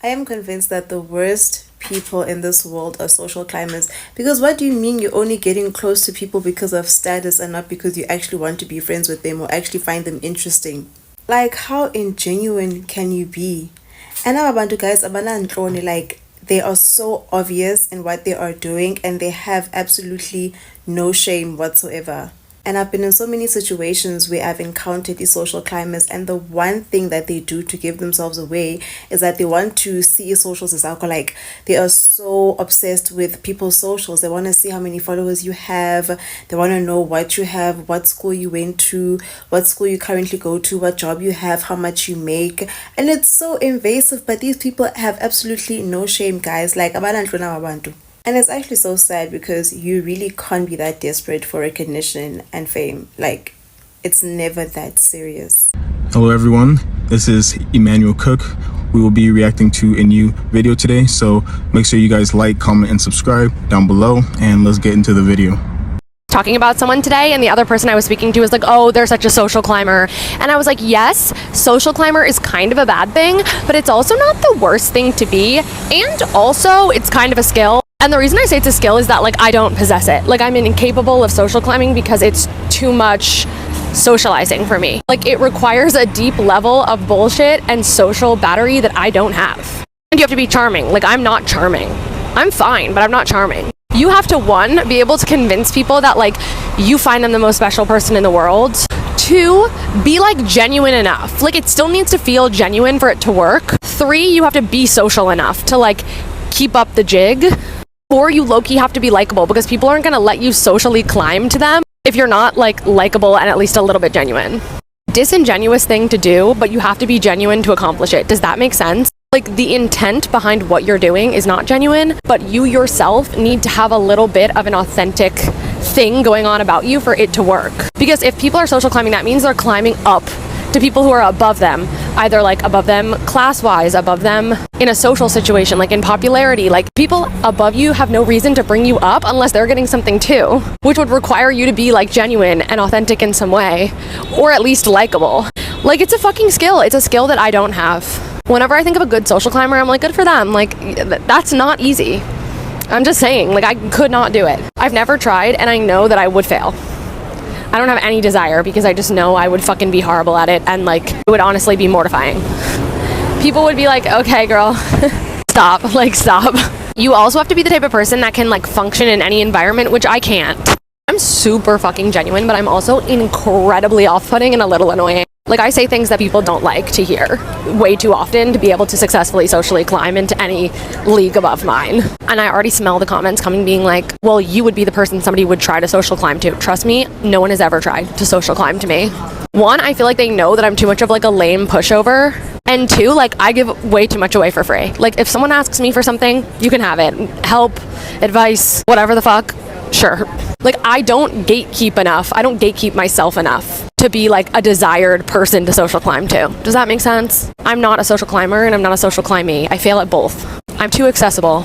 I am convinced that the worst people in this world are social climbers. Because what do you mean you're only getting close to people because of status and not because you actually want to be friends with them or actually find them interesting? Like, how ingenuine can you be? And now abantu guys, abana ntloni, like they are so obvious in what they are doing and they have absolutely no shame whatsoever. And I've been in so many situations where I've encountered these social climbers, and the one thing that they do to give themselves away is that they want to see socials as alcohol. Like they are so obsessed with people's socials. They want to see how many followers you have. They want to know what you have, what school you went to, what school you currently go to, what job you have, how much you make. And it's so invasive, but these people have absolutely no shame, guys. Like, abantu. And it's actually so sad because you really can't be that desperate for recognition and fame. Like, it's never that serious. Hello everyone, this is Emmanuel Cook. We will be reacting to a new video today, so make sure you guys like, comment, and subscribe down below, and let's get into the video. Talking about someone today, and the other person I was speaking to was like, oh, they're such a social climber. And I was like, yes, social climber is kind of a bad thing, but it's also not the worst thing to be. And also, it's kind of a skill. And the reason I say it's a skill is that, like, I don't possess it. Like, I'm incapable of social climbing because it's too much socializing for me. Like, it requires a deep level of bullshit and social battery that I don't have. And you have to be charming. Like, I'm not charming. I'm fine, but I'm not charming. You have to, one, be able to convince people that, like, you find them the most special person in the world. Two, be, like, genuine enough. Like, it still needs to feel genuine for it to work. Three, you have to be social enough to, like, keep up the jig. Four, you low-key have to be likable because people aren't going to let you socially climb to them if you're not, like, likable and at least a little bit genuine. Disingenuous thing to do, but you have to be genuine to accomplish it. Does that make sense? Like, the intent behind what you're doing is not genuine, but you yourself need to have a little bit of an authentic thing going on about you for it to work. Because if people are social climbing, that means they're climbing up to people who are above them, either like above them class-wise, above them in a social situation, like in popularity. Like, people above you have no reason to bring you up unless they're getting something too, which would require you to be, like, genuine and authentic in some way, or at least likable. Like, it's a fucking skill. It's a skill that I don't have. Whenever I think of a good social climber, I'm like, good for them. Like, that's not easy. I'm just saying, like, I could not do it. I've never tried, and I know that I would fail. I don't have any desire because I just know I would fucking be horrible at it, and, like, it would honestly be mortifying. People would be like, okay, girl, stop, like, stop. You also have to be the type of person that can, like, function in any environment, which I can't. I'm super fucking genuine, but I'm also incredibly off-putting and a little annoying. Like, I say things that people don't like to hear way too often to be able to successfully socially climb into any league above mine. And I already smell the comments coming being like, well, you would be the person somebody would try to social climb to. Trust me, no one has ever tried to social climb to me. One, I feel like they know that I'm too much of, like, a lame pushover. And two, like, I give way too much away for free. Like, if someone asks me for something, you can have it. Help, advice, whatever the fuck. Sure. Like, I don't gatekeep enough. I don't gatekeep myself enough to be, like, a desired person to social climb to. Does that make sense? I'm not a social climber and I'm not a social climbee. I fail at both. I'm too accessible.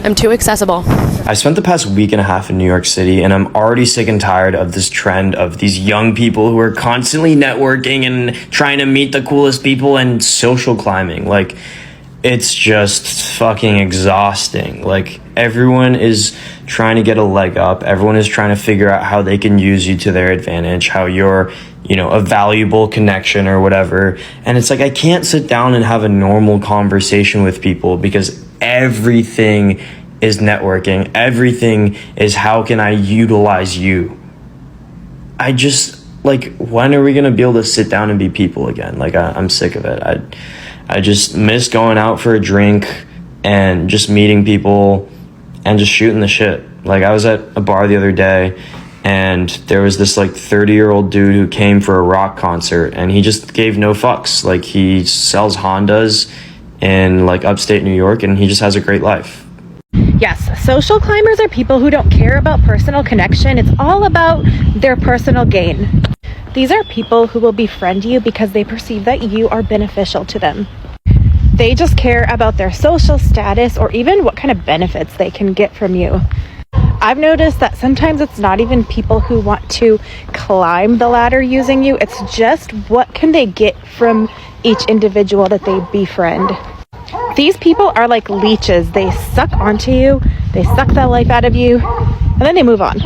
I'm too accessible. I spent the past week and a half in New York City, and I'm already sick and tired of this trend of these young people who are constantly networking and trying to meet the coolest people and social climbing. Like, it's just fucking exhausting. Like, everyone is trying to get a leg up. Everyone is trying to figure out how they can use you to their advantage, how you're, you know, a valuable connection or whatever. And it's like, I can't sit down and have a normal conversation with people because everything is networking. Everything is, how can I utilize you? I just, like, when are we going to be able to sit down and be people again? Like, I'm sick of it. I just miss going out for a drink and just meeting people and just shooting the shit. Like, I was at a bar the other day and there was this, like, 30-year-old dude who came for a rock concert and he just gave no fucks. Like, he sells Hondas in, like, upstate New York, and he just has a great life. Yes, social climbers are people who don't care about personal connection. It's all about their personal gain. These are people who will befriend you because they perceive that you are beneficial to them. They just care about their social status or even what kind of benefits they can get from you. I've noticed that sometimes it's not even people who want to climb the ladder using you. It's just what can they get from each individual that they befriend. These people are like leeches. They suck onto you, they suck the life out of you, and then they move on.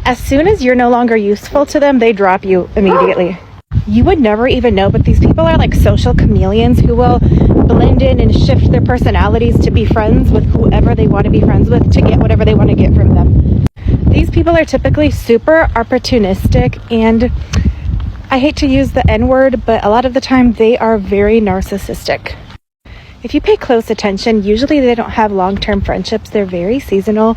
As soon as you're no longer useful to them, they drop you immediately. You would never even know, but these people are like social chameleons who will blend in and shift their personalities to be friends with whoever they want to be friends with to get whatever they want to get from them. These people are typically super opportunistic, and I hate to use the N-word, but a lot of the time they are very narcissistic. If you pay close attention, usually they don't have long-term friendships. They're very seasonal,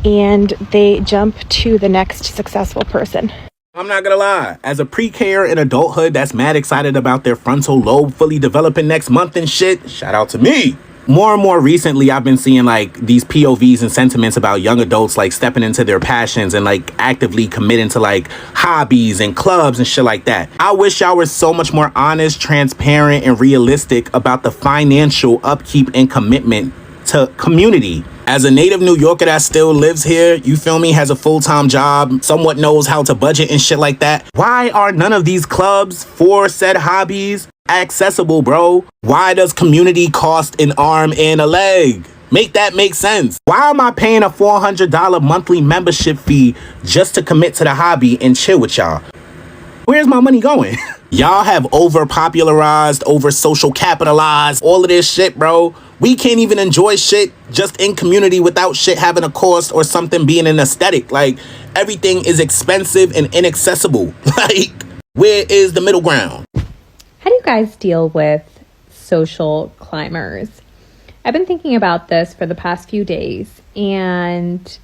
and they jump to the next successful person. I'm not gonna lie, as a pre-K in adulthood that's mad excited about their frontal lobe fully developing next month and shit, shout out to me. More and more recently, I've been seeing like these POVs and sentiments about young adults like stepping into their passions and like actively committing to like hobbies and clubs and shit like that. I wish y'all were so much more honest, transparent, and realistic about the financial upkeep and commitment to community. As a native New Yorker that still lives here, you feel me, has a full-time job, somewhat knows how to budget and shit like that, why are none of these clubs for said hobbies accessible, bro? Why does community cost an arm and a leg? Make that make sense. Why am I paying a $400 monthly membership fee just to commit to the hobby and chill with y'all? Where's my money going? Y'all have over-popularized, over-social capitalized all of this shit, bro. We can't even enjoy shit just in community without shit having a cost or something being an aesthetic. Like, everything is expensive and inaccessible. Like, where is the middle ground? How do you guys deal with social climbers? I've been thinking about this for the past few days, and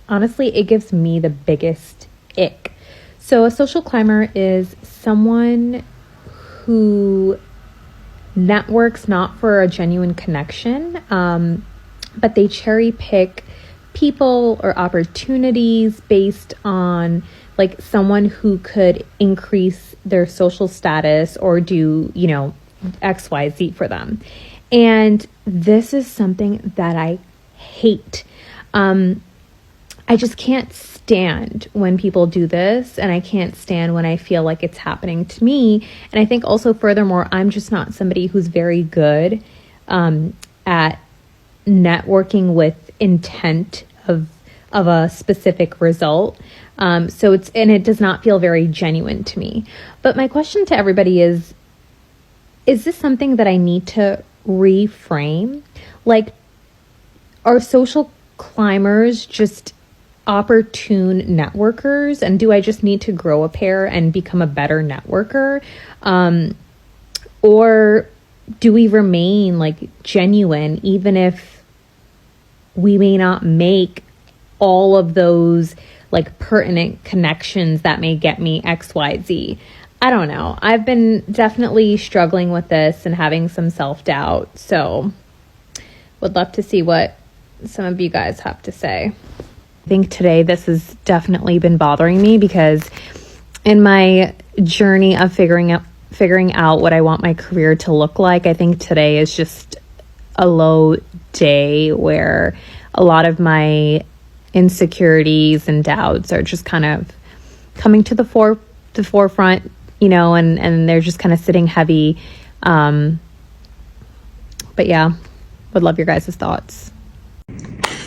honestly, it gives me the biggest ick. So a social climber is someone who networks not for a genuine connection, but they cherry pick people or opportunities based on like someone who could increase their social status or do, you know, XYZ for them. And this is something that I hate. I just can't stand when people do this, and I can't stand when I feel like it's happening to me. And I think also furthermore, I'm just not somebody who's very good at networking with intent of a specific result. So it does not feel very genuine to me. But my question to everybody is this something that I need to reframe? Like, are social climbers just opportune networkers, and do I just need to grow a pair and become a better networker? Or do we remain like genuine even if we may not make all of those like pertinent connections that may get me XYZ? I don't know. I've been definitely struggling with this and having some self-doubt, so would love to see what some of you guys have to say. I think today this has definitely been bothering me because in my journey of figuring out what I want my career to look like, I think today is just a low day where a lot of my insecurities and doubts are just kind of coming to the forefront, you know, and they're just kind of sitting heavy. But yeah, would love your guys' thoughts.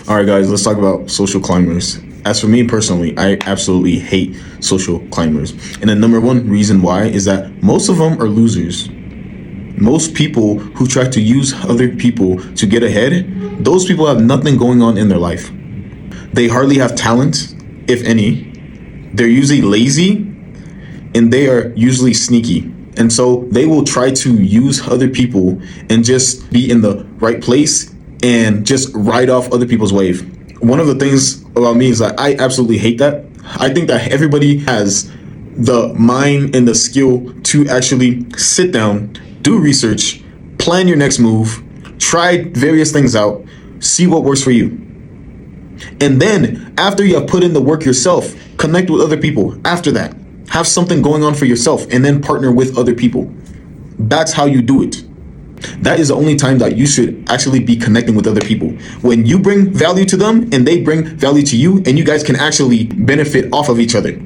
All right, guys, let's talk about social climbers. As for me personally, I absolutely hate social climbers. And the number one reason why is that most of them are losers. Most people who try to use other people to get ahead, those people have nothing going on in their life. They hardly have talent, if any. They're usually lazy, and they are usually sneaky. And so they will try to use other people and just be in the right place and just ride off other people's wave. One of the things about me is that I absolutely hate that. I think that everybody has the mind and the skill to actually sit down, do research, plan your next move, try various things out, see what works for you. And then after you have put in the work yourself, connect with other people. After that, have something going on for yourself and then partner with other people. That's how you do it. That is the only time that you should actually be connecting with other people. When you bring value to them and they bring value to you, and you guys can actually benefit off of each other.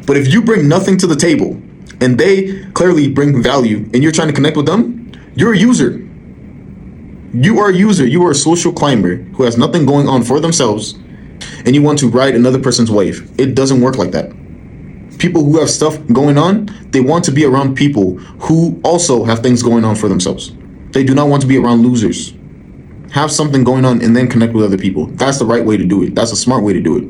But if you bring nothing to the table and they clearly bring value and you're trying to connect with them, you're a user. You are a user, you are a social climber who has nothing going on for themselves, and you want to ride another person's wave. It doesn't work like that. People who have stuff going on, they want to be around people who also have things going on for themselves. They do not want to be around losers. Have something going on and then connect with other people. That's the right way to do it. That's a smart way to do it.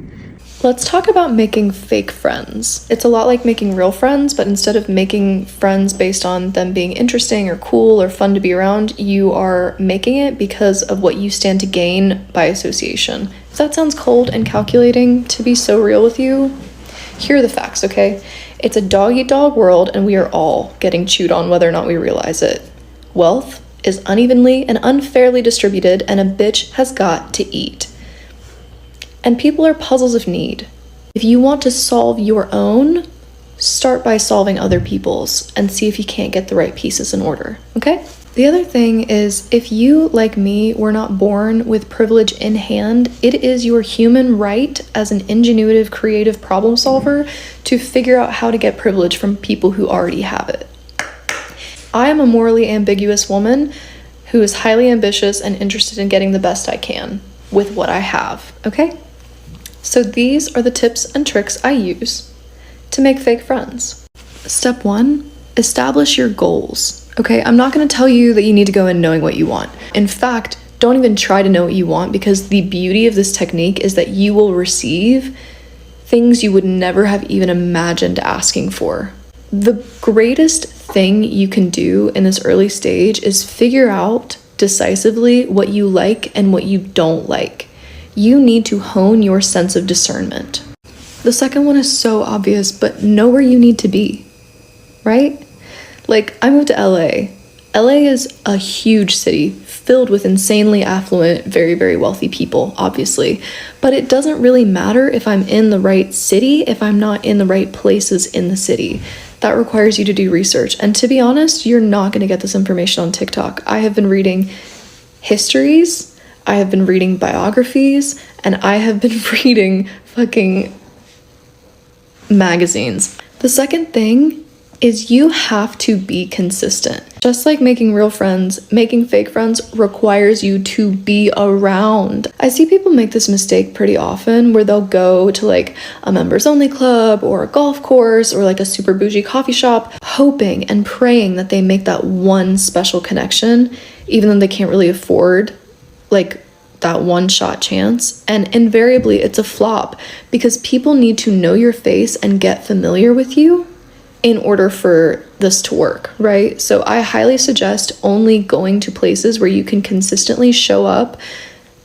Let's talk about making fake friends. It's a lot like making real friends, but instead of making friends based on them being interesting or cool or fun to be around, you are making it because of what you stand to gain by association. If that sounds cold and calculating to be so real with you, here are the facts, okay? It's a dog-eat-dog world, and we are all getting chewed on whether or not we realize it. Wealth is unevenly and unfairly distributed, and a bitch has got to eat. And people are puzzles of need. If you want to solve your own, start by solving other people's and see if you can't get the right pieces in order, okay? The other thing is, if you, like me, were not born with privilege in hand, it is your human right as an ingenuitive, creative problem solver to figure out how to get privilege from people who already have it. I am a morally ambiguous woman who is highly ambitious and interested in getting the best I can with what I have, okay? So these are the tips and tricks I use to make fake friends. Step 1, establish your goals. Okay, I'm not going to tell you that you need to go in knowing what you want. In fact, don't even try to know what you want, because the beauty of this technique is that you will receive things you would never have even imagined asking for. The greatest thing you can do in this early stage is figure out decisively what you like and what you don't like. You need to hone your sense of discernment. The second one is so obvious, but know where you need to be, right? Like, I moved to LA. LA is a huge city filled with insanely affluent, very, very wealthy people, obviously. But it doesn't really matter if I'm in the right city if I'm not in the right places in the city. That requires you to do research. And to be honest, you're not going to get this information on TikTok. I have been reading histories, I have been reading biographies, and I have been reading fucking magazines. The second thing is you have to be consistent. Just like making real friends, making fake friends requires you to be around. I see people make this mistake pretty often where they'll go to like a members only club or a golf course or like a super bougie coffee shop, hoping and praying that they make that one special connection, even though they can't really afford like that one shot chance. And invariably it's a flop, because people need to know your face and get familiar with you in order for this to work, right? So I highly suggest only going to places where you can consistently show up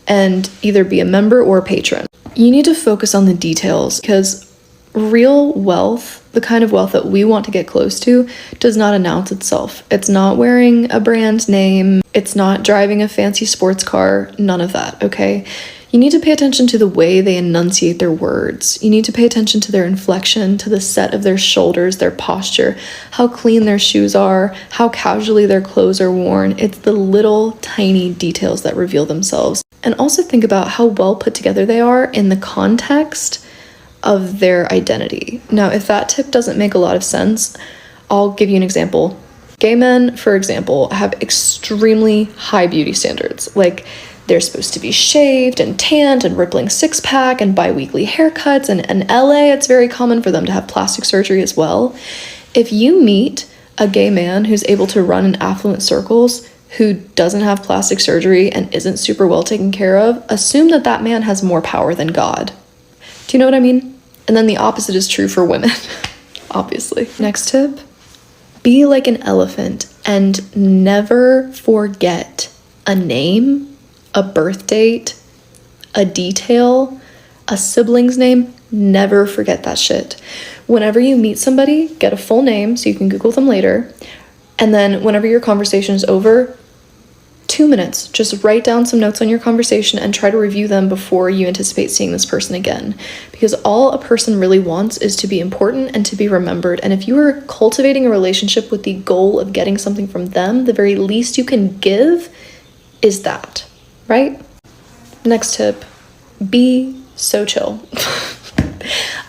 and either be a member or a patron. You need to focus on the details, because real wealth, the kind of wealth that we want to get close to, does not announce itself. It's not wearing a brand name. It's not driving a fancy sports car. None of that, okay? You need to pay attention to the way they enunciate their words. You need to pay attention to their inflection, to the set of their shoulders, their posture, how clean their shoes are, how casually their clothes are worn. It's the little tiny details that reveal themselves. And also think about how well put together they are in the context of their identity. Now, if that tip doesn't make a lot of sense, I'll give you an example. Gay men, for example, have extremely high beauty standards. Like, they're supposed to be shaved and tanned and rippling six-pack and bi-weekly haircuts. And in LA, it's very common for them to have plastic surgery as well. If you meet a gay man who's able to run in affluent circles, who doesn't have plastic surgery and isn't super well taken care of, assume that that man has more power than God. Do you know what I mean? And then the opposite is true for women, obviously. Next tip, be like an elephant and never forget a name, a birth date, a detail, a sibling's name. Never forget that shit. Whenever you meet somebody, get a full name so you can Google them later. And then whenever your conversation is over, 2 minutes, just write down some notes on your conversation and try to review them before you anticipate seeing this person again. Because all a person really wants is to be important and to be remembered. And if you are cultivating a relationship with the goal of getting something from them, the very least you can give is that, right? Next tip, be so chill.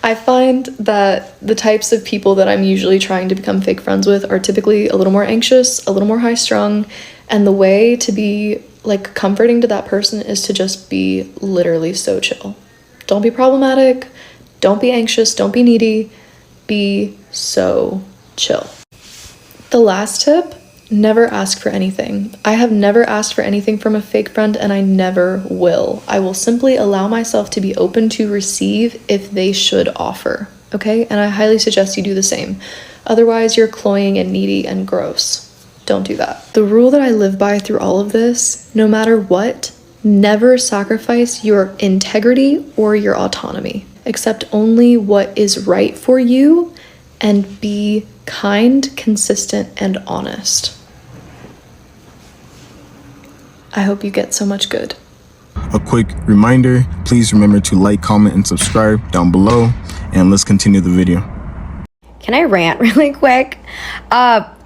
I find that the types of people that I'm usually trying to become fake friends with are typically a little more anxious, a little more high strung, and the way to be Like, comforting to that person is to just be literally so chill. Don't be problematic. Don't be anxious. Don't be needy. Be so chill. The last tip, never ask for anything. I have never asked for anything from a fake friend, and I never will. I will simply allow myself to be open to receive if they should offer, okay? And I highly suggest you do the same. Otherwise, you're cloying and needy and gross. Don't do that. The rule that I live by through all of this, no matter what, never sacrifice your integrity or your autonomy. Accept only what is right for you and be kind, consistent, and honest. I hope you get so much good. A quick reminder, please remember to like, comment, and subscribe down below, and let's continue the video. Can I rant really quick?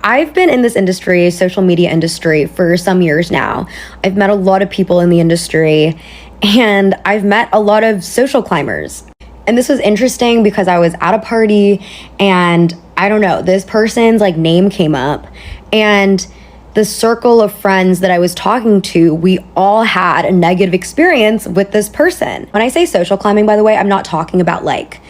I've been in this industry, social media industry, for some years now. I've met a lot of people in the industry, and I've met a lot of social climbers. And this was interesting because I was at a party, and I don't know, this person's like name came up, and the circle of friends that I was talking to, we all had a negative experience with this person. When I say social climbing, by the way, I'm not talking about like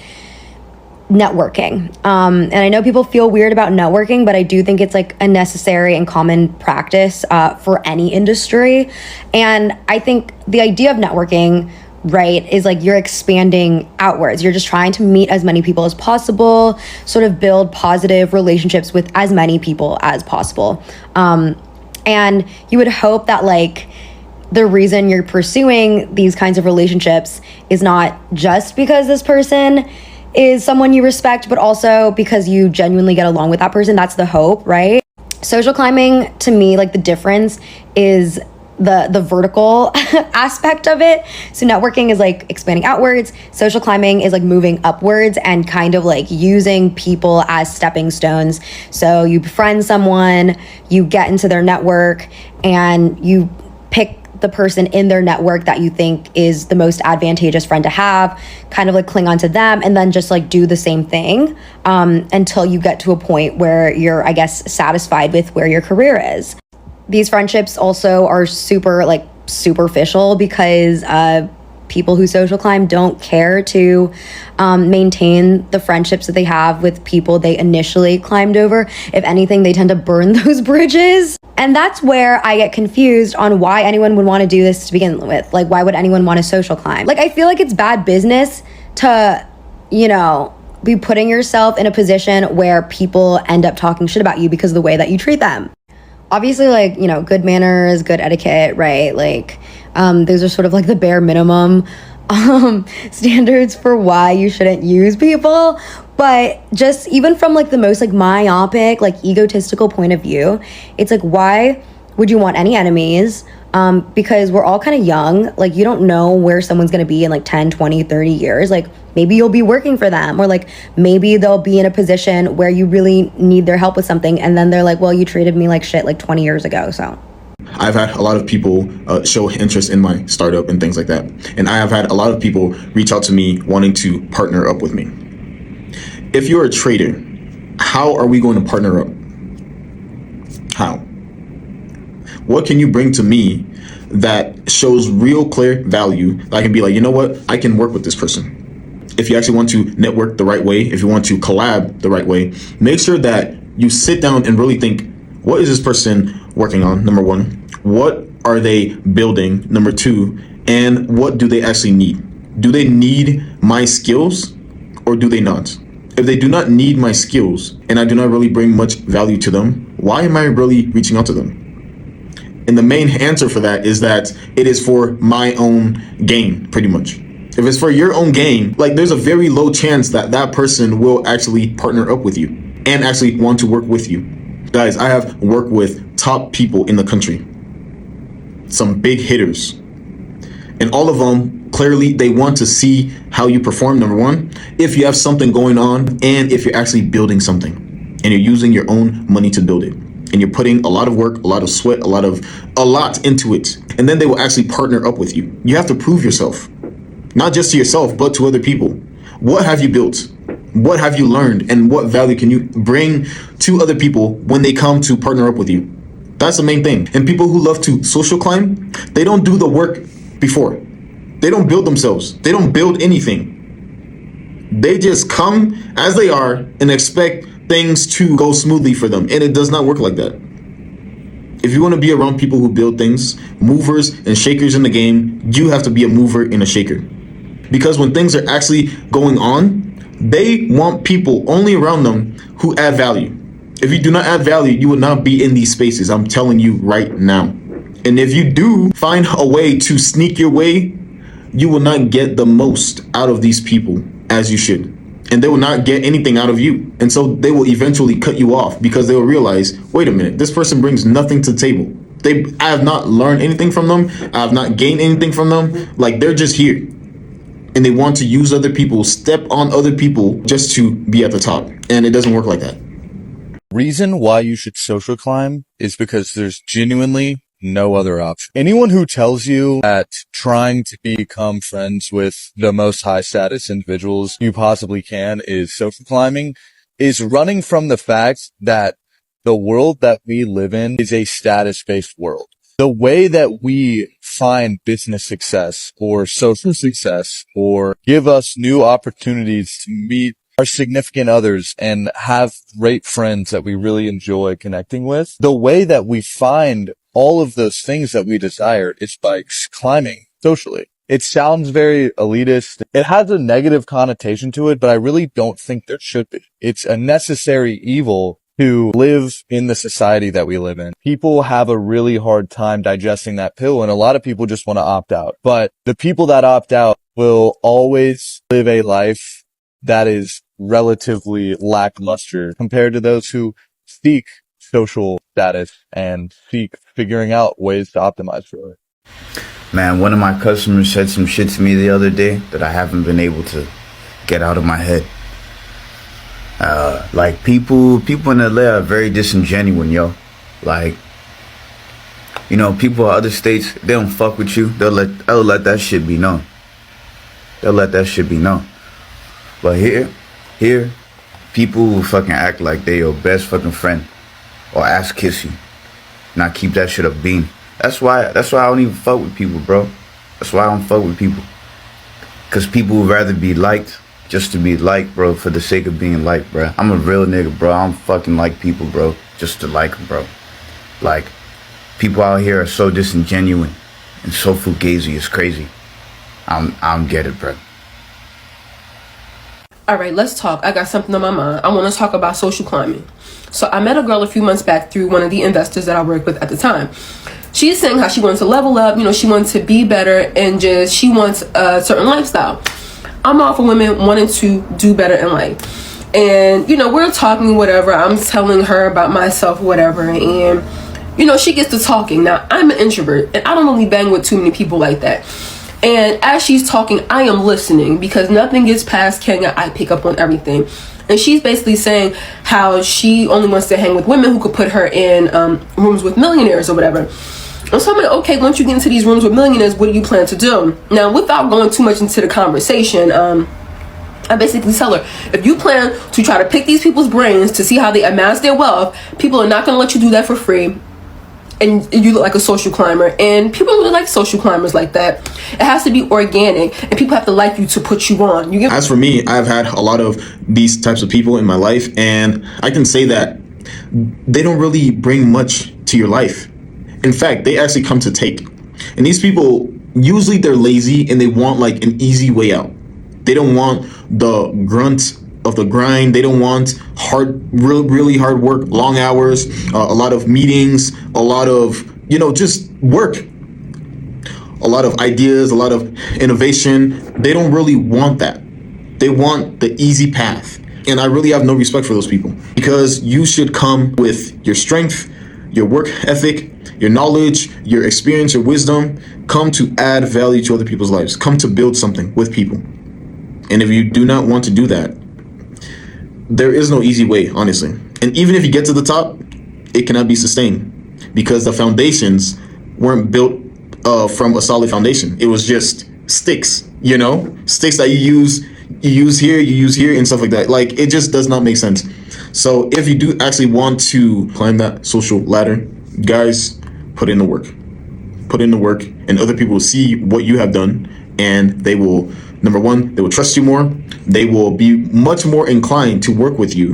networking. And I know people feel weird about networking, but I do think it's like a necessary and common practice for any industry. And I think the idea of networking, right, is like you're expanding outwards. You're just trying to meet as many people as possible, sort of build positive relationships with as many people as possible. And you would hope that like the reason you're pursuing these kinds of relationships is not just because this person is someone you respect, but also because you genuinely get along with that person. That's the hope, right? Social climbing, to me, like the difference is the vertical aspect of it. So networking is like expanding outwards. Social climbing is like moving upwards and kind of like using people as stepping stones. So you befriend someone, you get into their network, and you pick the person in their network that you think is the most advantageous friend to have, kind of like cling on to them, and then just like do the same thing until you get to a point where you're, I guess, satisfied with where your career is. These friendships also are super like superficial because people who social climb don't care to maintain the friendships that they have with people they initially climbed over. If anything, they tend to burn those bridges. And that's where I get confused on why anyone would want to do this to begin with. Like, why would anyone want to social climb? Like, I feel like it's bad business to, you know, be putting yourself in a position where people end up talking shit about you because of the way that you treat them. Obviously, like, you know, good manners, good etiquette, right? Like, those are sort of like the bare minimum standards for why you shouldn't use people. But just even from like the most like myopic, like egotistical point of view, it's like, why would you want any enemies? Because we're all kind of young. Like, you don't know where someone's going to be in like 10, 20, 30 years. Like, maybe you'll be working for them, or like maybe they'll be in a position where you really need their help with something. And then they're like, well, you treated me like shit like 20 years ago. So I've had a lot of people show interest in my startup and things like that. And I have had a lot of people reach out to me wanting to partner up with me. If you're a trader, how are we going to partner up? How? What can you bring to me that shows real clear value that I can be like, you know what, I can work with this person? If you actually want to network the right way, if you want to collab the right way, make sure that you sit down and really think, what is this person working on? Number one, what are they building? Number two, and what do they actually need? Do they need my skills or do they not? If they do not need my skills and I do not really bring much value to them, why am I really reaching out to them? And the main answer for that is that it is for my own gain, pretty much. If it's for your own gain, like, there's a very low chance that that person will actually partner up with you and actually want to work with you. Guys, I have worked with top people in the country, some big hitters, and all of them, clearly, they want to see how you perform, number one, if you have something going on, and if you're actually building something, and you're using your own money to build it. And you're putting a lot of work, a lot of sweat, a lot into it. And then they will actually partner up with you. You have to prove yourself, not just to yourself, but to other people. What have you built? What have you learned? And what value can you bring to other people when they come to partner up with you? That's the main thing. And people who love to social climb, they don't do the work before. They don't build themselves. They don't build anything. They just come as they are and expect things to go smoothly for them. And it does not work like that. If you want to be around people who build things, movers and shakers in the game, you have to be a mover and a shaker. Because when things are actually going on, they want people only around them who add value. If you do not add value, you will not be in these spaces. I'm telling you right now. And if you do find a way to sneak your way, you will not get the most out of these people as you should. And they will not get anything out of you. And so they will eventually cut you off because they will realize, wait a minute, this person brings nothing to the table. I have not learned anything from them. I have not gained anything from them. Like, they're just here. And they want to use other people, step on other people just to be at the top. And it doesn't work like that. Reason why you should social climb is because there's genuinely no other option. Anyone who tells you that trying to become friends with the most high status individuals you possibly can is social climbing is running from the fact that the world that we live in is a status-based world. The way that we find business success or social success or give us new opportunities to meet our significant others and have great friends that we really enjoy connecting with, the way that we find all of those things that we desire is by climbing socially. It sounds very elitist. It has a negative connotation to it, but I really don't think there should be. It's a necessary evil to live in the society that we live in. People have a really hard time digesting that pill, and a lot of people just want to opt out. But the people that opt out will always live a life that is relatively lackluster compared to those who seek social status and seek figuring out ways to optimize for it. Man, one of my customers said some shit to me the other day that I haven't been able to get out of my head. Like people in LA are very disingenuous, yo. Like, you know, people in other states, they don't fuck with you. They'll let that shit be known. They'll let that shit be known. But here, people will fucking act like they your best fucking friend or ass kiss you. Not keep that shit up being. That's why I don't even fuck with people, bro. That's why I don't fuck with people. Cause people would rather be liked just to be liked, bro, for the sake of being liked, bro. I'm a real nigga, bro. I don't fucking like people, bro, just to like them, bro. Like, people out here are so disingenuous and so fugazi. It's crazy. I don't get it, bro. All right, let's talk. I got something on my mind. I want to talk about social climbing. So I met a girl a few months back through one of the investors that I worked with at the time. She's saying how she wants to level up, you know, she wants to be better and just, she wants a certain lifestyle. I'm all for women wanting to do better in life. And, you know, we're talking, whatever. I'm telling her about myself, whatever. And, you know, she gets to talking. Now, I'm an introvert and I don't really bang with too many people like that. And as she's talking, I am listening because nothing gets past Kenya. I pick up on everything. And she's basically saying how she only wants to hang with women who could put her in rooms with millionaires or whatever. And so I'm like, okay, once you get into these rooms with millionaires, what do you plan to do? Now, without going too much into the conversation, I basically tell her, if you plan to try to pick these people's brains to see how they amass their wealth, people are not going to let you do that for free. And you look like a social climber, and people really like social climbers like that. It has to be organic, and people have to like you to put you on. As for me, I've had a lot of these types of people in my life, and I can say that they don't really bring much to your life. In fact, they actually come to take. And these people, usually they're lazy and they want like an easy way out. They don't want the grunt of the grind. They don't want really hard work, long hours, a lot of meetings, a lot of, you know, just work, a lot of ideas, a lot of innovation. They don't really want that. They want the easy path. And I really have no respect for those people, because you should come with your strength, your work ethic, your knowledge, your experience, your wisdom. Come to add value to other people's lives. Come to build something with people. And if you do not want to do that, there is no easy way, honestly. And even if you get to the top, it cannot be sustained because the foundations weren't built from a solid foundation. It was just sticks, you know, sticks that you use here and stuff like that. Like, it just does not make sense. So if you do actually want to climb that social ladder, Guys, put in the work. Put in the work, and other people will see what you have done, and they will, number one, they will trust you more. They will be much more inclined to work with you,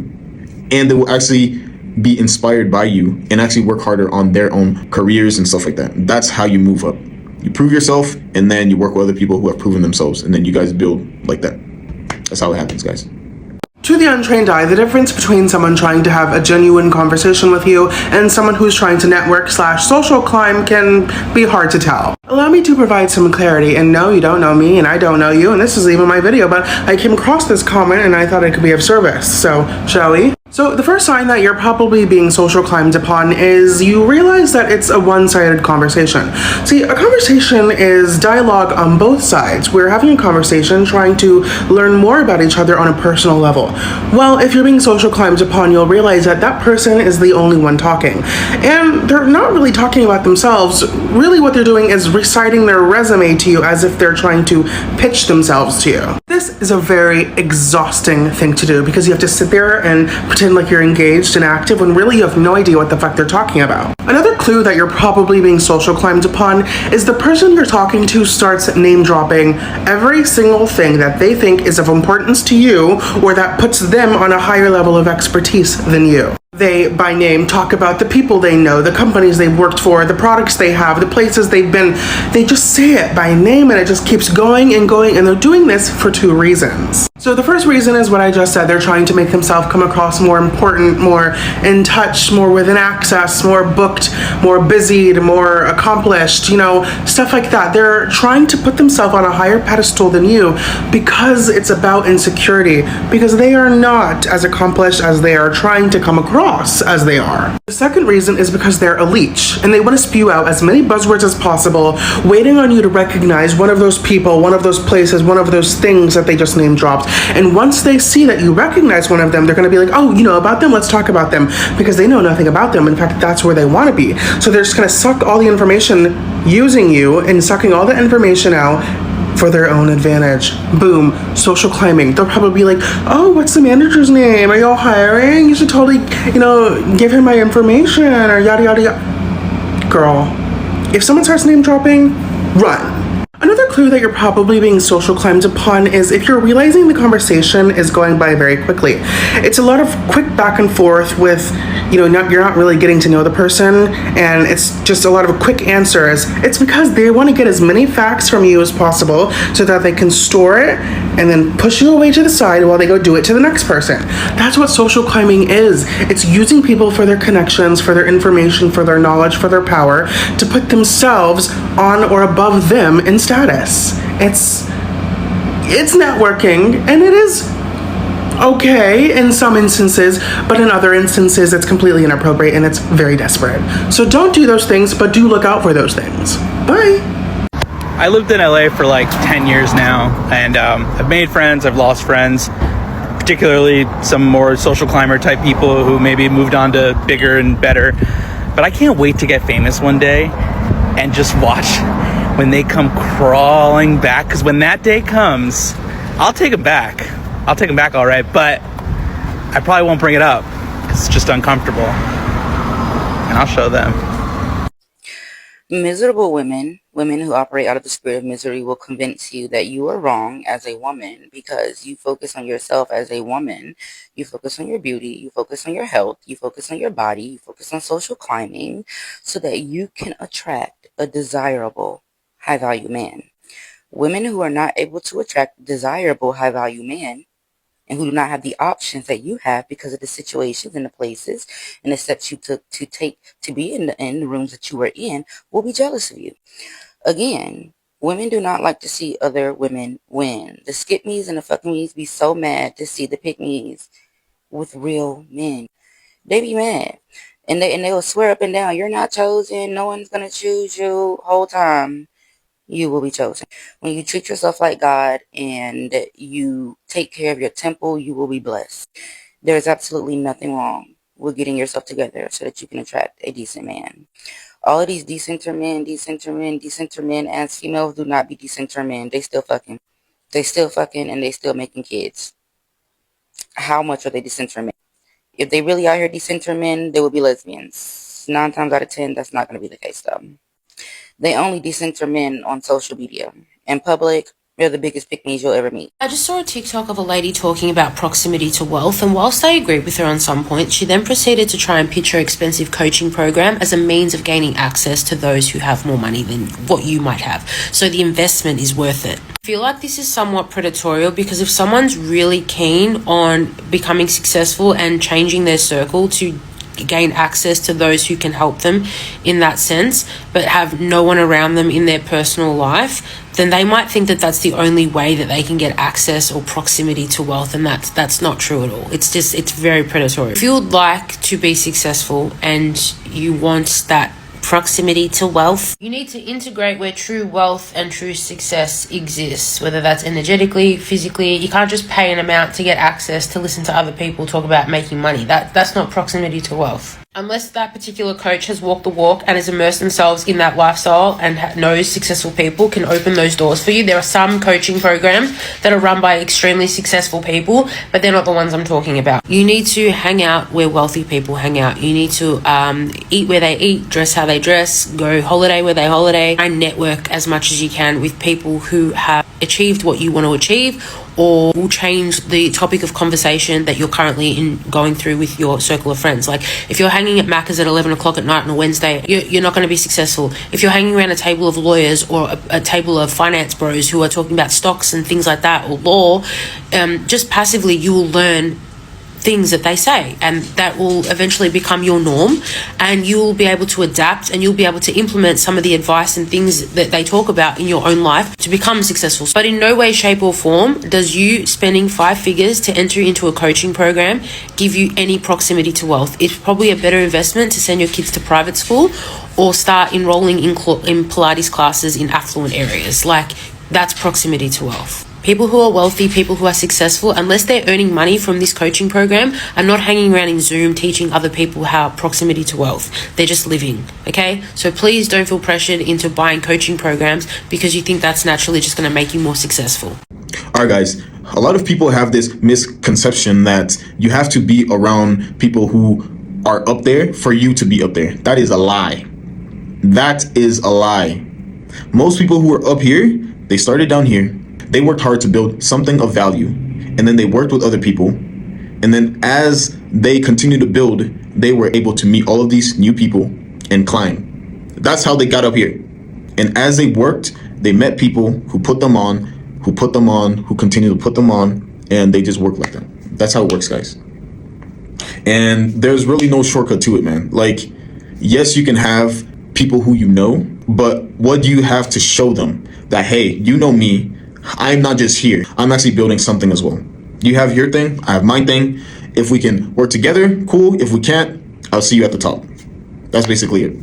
and they will actually be inspired by you and actually work harder on their own careers and stuff like that. That's how you move up. You prove yourself, and then you work with other people who have proven themselves, and then you guys build like that. That's how it happens, guys. To the untrained eye, the difference between someone trying to have a genuine conversation with you and someone who's trying to network/social climb can be hard to tell. Allow me to provide some clarity, and no, you don't know me and I don't know you, and this isn't even my video, but I came across this comment and I thought it could be of service, so shall we? So the first sign that you're probably being social climbed upon is you realize that it's a one-sided conversation. See, a conversation is dialogue on both sides. We're having a conversation trying to learn more about each other on a personal level. Well, if you're being social climbed upon, you'll realize that that person is the only one talking. And they're not really talking about themselves. Really what they're doing is reciting their resume to you as if they're trying to pitch themselves to you. This is a very exhausting thing to do because you have to sit there and pretend like you're engaged and active when really you have no idea what the fuck they're talking about. Another clue that you're probably being social climbed upon is the person you're talking to starts name dropping every single thing that they think is of importance to you or that puts them on a higher level of expertise than you. They, by name, talk about the people they know, the companies they've worked for, the products they have, the places they've been. They just say it by name and it just keeps going, and they're doing this for two reasons. So the first reason is what I just said. They're trying to make themselves come across more important, more in touch, more within access, more booked, more busied, more accomplished, stuff like that. They're trying to put themselves on a higher pedestal than you because it's about insecurity, because they are not as accomplished as they are trying to come across as they are. The second reason is because they're a leech and they want to spew out as many buzzwords as possible, waiting on you to recognize one of those people, one of those places, one of those things that they just name dropped. And once they see that you recognize one of them, they're going to be like, oh, you know about them? Let's talk about them, because they know nothing about them. In fact, that's where they want to be. So they're just going to suck all the information using you and sucking all the information out for their own advantage. Boom, social climbing. They'll probably be like, oh, what's the manager's name? Are y'all hiring? You should totally, give him my information or yada, yada, yada. Girl, if someone starts name dropping, run. Another clue that you're probably being social climbed upon is if you're realizing the conversation is going by very quickly. It's a lot of quick back and forth with, you're not really getting to know the person, and it's just a lot of quick answers. It's because they want to get as many facts from you as possible so that they can store it and then push you away to the side while they go do it to the next person. That's what social climbing is. It's using people for their connections, for their information, for their knowledge, for their power, to put themselves on or above them in status. It's networking, and it is okay in some instances, but in other instances it's completely inappropriate and it's very desperate. So don't do those things, but do look out for those things. Bye. I lived in LA for like 10 years now, and I've made friends, I've lost friends, particularly some more social climber type people who maybe moved on to bigger and better. But I can't wait to get famous one day and just watch when they come crawling back, because when that day comes, I'll take them back. I'll take them back all right, but I probably won't bring it up because it's just uncomfortable. And I'll show them. Miserable women who operate out of the spirit of misery, will convince you that you are wrong as a woman because you focus on yourself as a woman. You focus on your beauty, you focus on your health, you focus on your body, you focus on social climbing so that you can attract a desirable, high-value man. Women who are not able to attract desirable, high-value men and who do not have the options that you have because of the situations and the places and the steps you took to be in the rooms that you were in, will be jealous of you. Again, women do not like to see other women win. The skip me's and the fuck me's be so mad to see the pick me's with real men. They be mad. And they will swear up and down, you're not chosen, no one's gonna choose you. Whole time you will be chosen. When you treat yourself like God and you take care of your temple, you will be blessed. There is absolutely nothing wrong with getting yourself together so that you can attract a decent man. All of these decenter men as females do not be decenter men. They still fucking. They still fucking and they still making kids. How much are they decenter men? If they really are here decenter men, they would be lesbians. guys, 9 times out of 10, that's not going to be the case though. They only decenter men on social media. In public, they're the biggest pick-me's you'll ever meet. I just saw a TikTok of a lady talking about proximity to wealth, and whilst I agreed with her on some points, she then proceeded to try and pitch her expensive coaching program as a means of gaining access to those who have more money than what you might have. So the investment is worth it. I feel like this is somewhat predatory because if someone's really keen on becoming successful and changing their circle to gain access to those who can help them in that sense, but have no one around them in their personal life, then they might think that that's the only way that they can get access or proximity to wealth, and that's not true at all. It's very predatory. If you would like to be successful and you want that proximity to wealth, you need to integrate where true wealth and true success exists, whether that's energetically, physically. You can't just pay an amount to get access to listen to other people talk about making money. That's not proximity to wealth. Unless that particular coach has walked the walk and has immersed themselves in that lifestyle and knows successful people can open those doors for you. There are some coaching programs that are run by extremely successful people, but they're not the ones I'm talking about. You need to hang out where wealthy people hang out. You need to eat where they eat, dress how they dress, go holiday where they holiday, and network as much as you can with people who have achieved what you want to achieve, or will change the topic of conversation that you're currently going through with your circle of friends. Like if you're hanging at Macca's at 11 o'clock at night on a Wednesday, you're not going to be successful. If you're hanging around a table of lawyers or a table of finance bros who are talking about stocks and things like that, or law, just passively you will learn things that they say, and that will eventually become your norm, and you will be able to adapt and you'll be able to implement some of the advice and things that they talk about in your own life to become successful. But in no way, shape or form does you spending 5 figures to enter into a coaching program give you any proximity to wealth. It's probably a better investment to send your kids to private school or start enrolling in Pilates classes in affluent areas. Like, that's proximity to wealth. People who are wealthy, people who are successful, unless they're earning money from this coaching program, are not hanging around in Zoom teaching other people how proximity to wealth. They're just living, okay? So please don't feel pressured into buying coaching programs because you think that's naturally just going to make you more successful. All right, guys. A lot of people have this misconception that you have to be around people who are up there for you to be up there. That is a lie. That is a lie. Most people who are up here, they started down here. They worked hard to build something of value, and then they worked with other people. And then as they continue to build, they were able to meet all of these new people and climb. That's how they got up here. And as they worked, they met people who put them on, who continue to put them on, and they just work like that. That's how it works, guys. And there's really no shortcut to it, man. Like, yes, you can have people who you know, but what do you have to show them that, hey, you know me, I'm not just here, I'm actually building something as well. You have your thing, I have my thing. If we can work together, cool. If we can't, I'll see you at the top. That's basically it.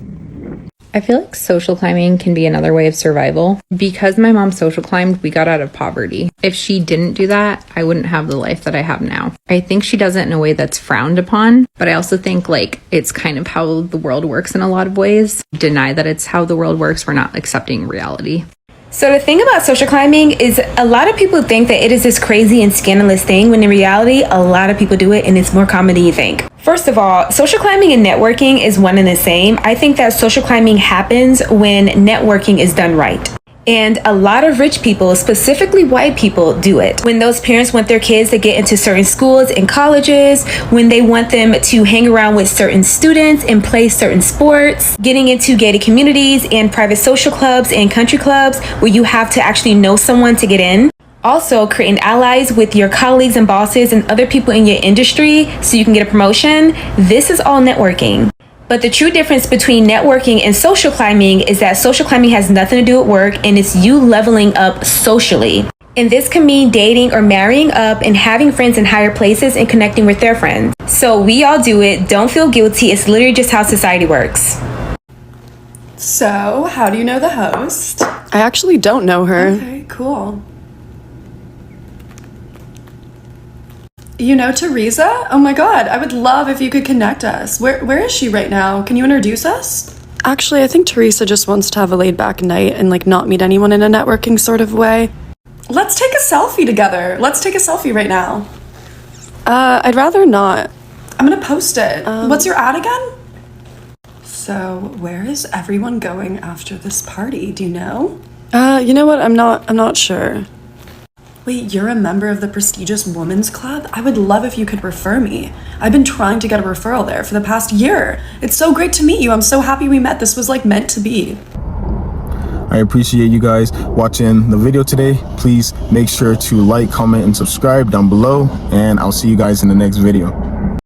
I feel like social climbing can be another way of survival. Because my mom social climbed, we got out of poverty. If she didn't do that, I wouldn't have the life that I have now. I think she does it in a way that's frowned upon, but I also think like it's kind of how the world works in a lot of ways. Deny that it's how the world works, we're not accepting reality. So the thing about social climbing is a lot of people think that it is this crazy and scandalous thing, when in reality, a lot of people do it and it's more common than you think. First of all, social climbing and networking is one and the same. I think that social climbing happens when networking is done right. And a lot of rich people, specifically white people, do it. When those parents want their kids to get into certain schools and colleges, when they want them to hang around with certain students and play certain sports, getting into gated communities and private social clubs and country clubs where you have to actually know someone to get in. Also, creating allies with your colleagues and bosses and other people in your industry so you can get a promotion. This is all networking. But the true difference between networking and social climbing is that social climbing has nothing to do with work, and it's you leveling up socially. And this can mean dating or marrying up and having friends in higher places and connecting with their friends. So we all do it. Don't feel guilty. It's literally just how society works. So, how do you know the host? I actually don't know her. Okay, cool. You know Teresa? Oh my god, I would love if you could connect us. Where is she right now? Can you introduce us? Actually, I think Teresa just wants to have a laid back night and like not meet anyone in a networking sort of way. Let's take a selfie together. Let's take a selfie right now. I'd rather not. I'm gonna post it. What's your ad again? So, where is everyone going after this party? Do you know? You know what? I'm not sure. Wait, you're a member of the prestigious women's club? I would love if you could refer me. I've been trying to get a referral there for the past year. It's so great to meet you. I'm so happy we met. This was like meant to be. I appreciate you guys watching the video today. Please make sure to like, comment, and subscribe down below, and I'll see you guys in the next video.